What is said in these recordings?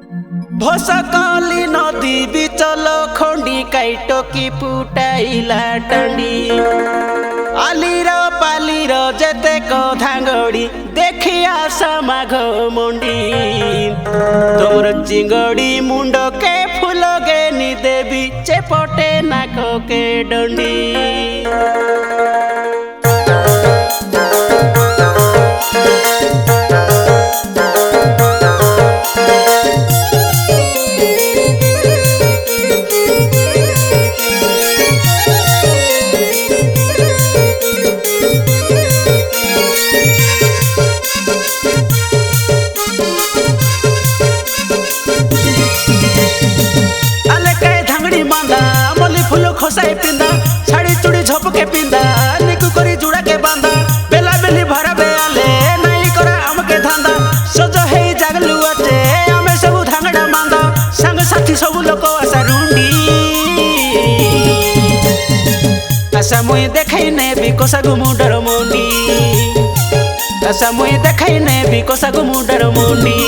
भोसकली नदी बिचल खंडी काइटो की पुटाइला टंडी आलिर पालिर जेतेक धांगड़ी देखिया समाघ मुंडी तोर चिंगड़ी मुंड के फूल गेनी देवी चेपटे नाक के डंडी खोसाई पिंदा साड़ी चूड़ी झपके पिंदा निकु करी जुड़ा के बांधा बेला बेली भरा बेले नहीं करा हमके धांदा सज हे जागलु अटे हमें सब धांगड़ा मांदा संग साथी सब लोग आशा रुंडी आशा मुई देखाई ने भी कोसा गुमु डर मुंडी आशा मुई देखाई ने भी कोसा गुमु डर मुंडी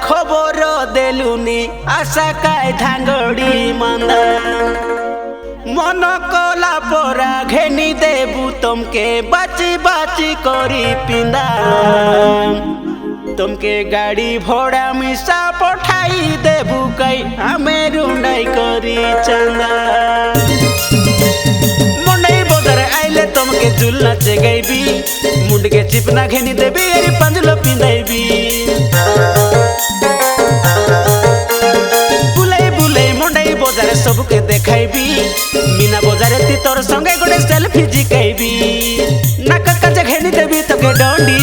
खबर देलुनी आशा काय धांगड़ी मांदा मन कला परा घेनी देबू तुमके बाची बाची करी पिंदा तुमके गाड़ी भोड़ा मिसा पठाई देबू कई हमें रुंडाई करी चंदा मुंडई बदर आइले तुमके झुल नाचे गईबी मुंड के चिपना घेनी देबी अरे पंजलो पिंदाईबी बुलाई बुलाई मुंडई बजार सबके देखाइबी मीना बजारे ती तोर संगे गोटे सेल्फी जिकाइबी नाक काजे घेनी देबी तके डंडी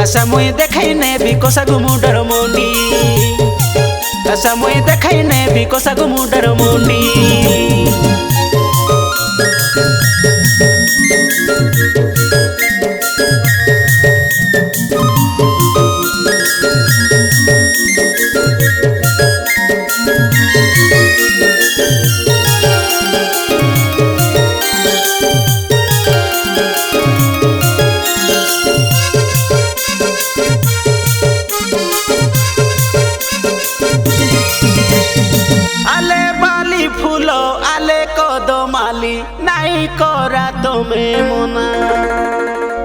आशा मुई देखाई ने भी कोसा गुमु डर मुंडी आशा मुई देखाई ने भी कोसा गुमु डर मुंडी नाई करा तमे मना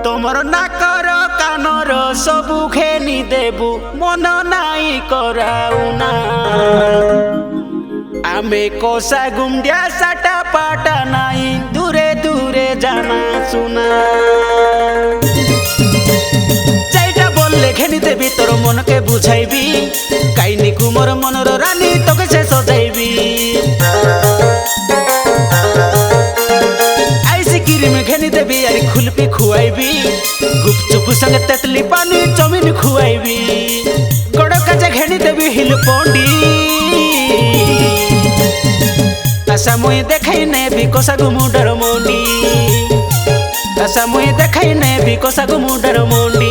तमर नाकर कानर सबु घेनी देबू मन नाई कराउना आमे कोसा गुंडिया साटा पाटा नाई दूरे दूरे जाना सुना चाइटा बोलले घेनी देबी तोर मन के बुझाइबी काइनी कुमर मनर रानी तोके से सजाइबी घेनी देबी यारी खुलपी खुआईबी गुपचुप संग तेतली पानी चौमिन खुआईबी गड़ काजे घेनी देबी हिल पोंडी आशा मुई देखाई ने भी कोसा गुमु डर मुंडी आशा मुई देखाई ने भी कोसा गुमु डर मुंडी।